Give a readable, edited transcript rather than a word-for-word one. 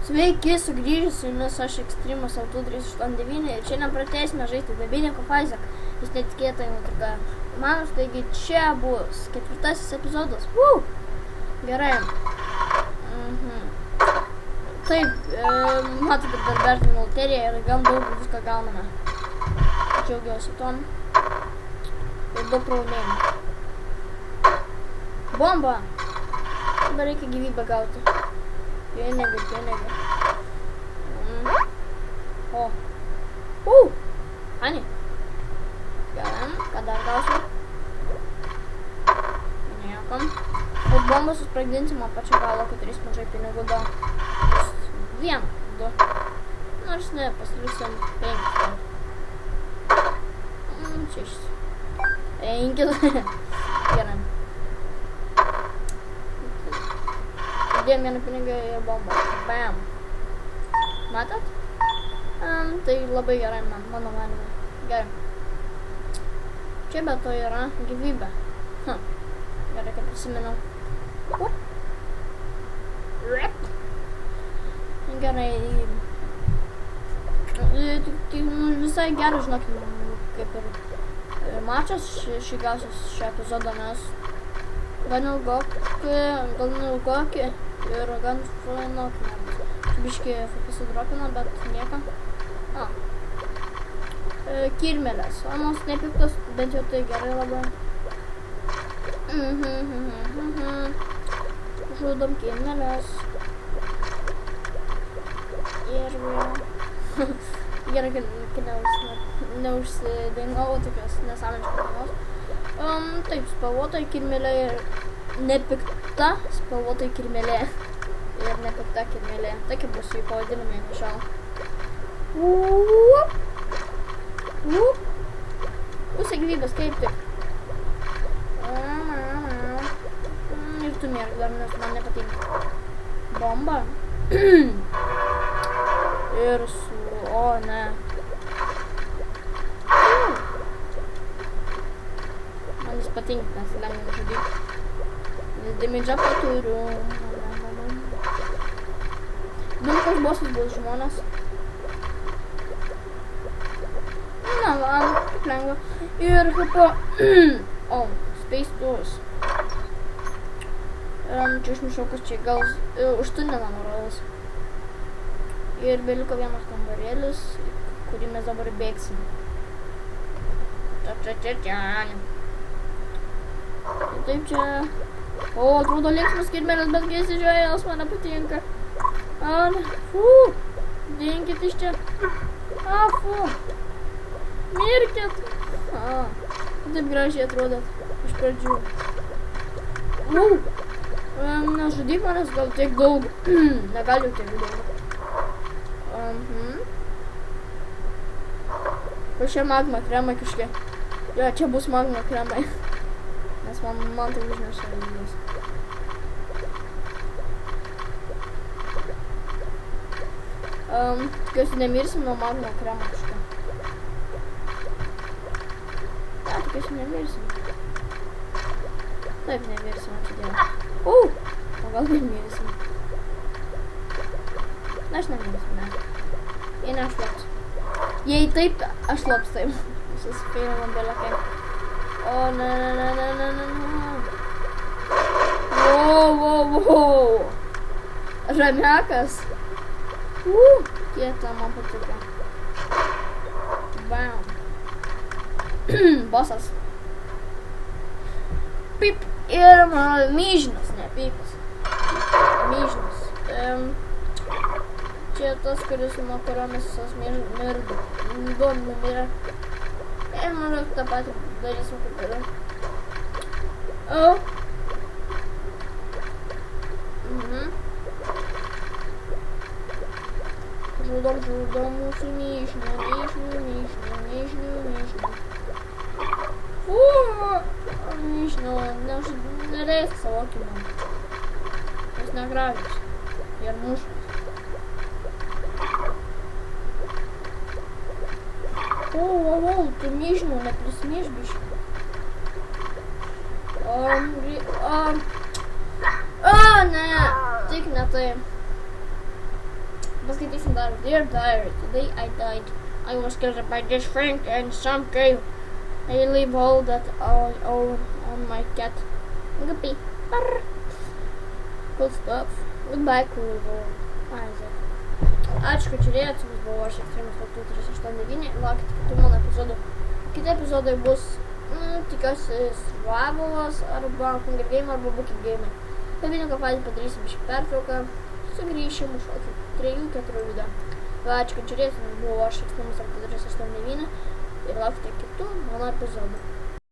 Sveiki, sugrįžę su jumis aš Ekstremas Auto 389 ir šiandien pratęsime žaisti The Binding of Isaac. Jis netikėtai nutrika manas, taigi čia bus 4. epizodas. Gerai. Taip, matote, kad vertinimo loterija ir gan daug viską gauname. Džiaugiuosi tom. Ir daug pralaimėjimų. Bomba! Dabar reikia gyvybę gauti. Pinigai. Ani. Gerai, ką dar gausiu? Niekam. O bombą susprogdinsim apačią galo, kad turės mažai pinigų do. 1, 2. Nors ne, pasiliksim 5. 6. 5. Gerai. Dėjom vieną pinigą ir bombą. Bam. Matot? Tai labai gerai mano manime. Gerai. Čia be to yra gyvybė. Gerai, kad prisiminau. Gerai. Visai gerai, žinokime, kaip ir mačas šį gausias šią epizodą, nes gan ilgoki ir gan fainoki. Biški pasidropino, bet nieko. Kirmelės. Anos nepiktos, bent jau tai gerai labai. Žudom kirmelės. Ir gerai, kad neužsidainavo tokios nesąmoniškos dainos. Taip, spalvotai kirmelė ir nepikta spalvotai kirmelė. Ir nepikta kirmelė. Tokia bus jų pavadinimai nuo šiol. Pusė gyvybės, kaip tik. Ir tu mėg dar, nes man nepatinka. Bomba. Ir su... O, ne. Man jis patinka, nes lengva žudyti. Nes damidžą paturiu. Koks bosas bus žmonės. Na, man, kaip lengva. Ir kaip Space Tours. Čia užmišau, kas čia gal užtundina nurodas. Ir beliko vienas kambarėlis, kurį mes dabar bėgsim. Taip čia... atrodo linksmas kirmelės, bet kai įsižiūrėjau, jos man patinka. Dinkit iš čia. Mirkit. Taip gražiai atrodot iš pradžių. Nežudyk manęs gal tiek daug. Negaliu tiek daug. O čia magma kremai kažkiek. Jo, čia bus magma kremai. Nes man tai užneša lygos. Tikiuosi nemirsim nuo magma kremo kažką. Tikiuosi nemirsim. Taip, nemirsim, ačiū Dievui. O gal nemirsim. Aš nemirsim, ne. Jei ne, aš lops. Jei taip, aš lops taip. Suspėjau man belekai. Wow. Žamiakas. Kieta, man patiko. Bam. Bosas. Pip. Ir mano myžinus, ne pipas. Myžinus. Čia tas, kuris nuo kurio mes visos numirė. Ir maždaug tą patį darysim kaip ir. Žudom mūsų myžinių. Myžinių, neleisk savo akimam. Jis negražius. Ir mušas. Tu myžinių neprismyš biškį. Ne, tik ne tai. Paskaitysim dar. Dear Diary, today I died. I was killed by this friend and some cave. I leave all that I own on my cat. Guppy. Brr. Cool stuff. Goodbye, cool Isaac. Ačiū, kad žiūrėjot, jums buvo aš Ekstremas Faktų 389. Laukite kitų mano epizodų. Kiti epizodai bus, tikiuosi, Survivalas arba Hunger Game arba Booking Game. Dabininkų fazę padarysim šį pertrauką. Sugrįšim už 3-4 video. Ačiū, kad žiūrėjot, jums buvo aš Ekstremas Faktų 389. Ir laukite kitų mano epizodų.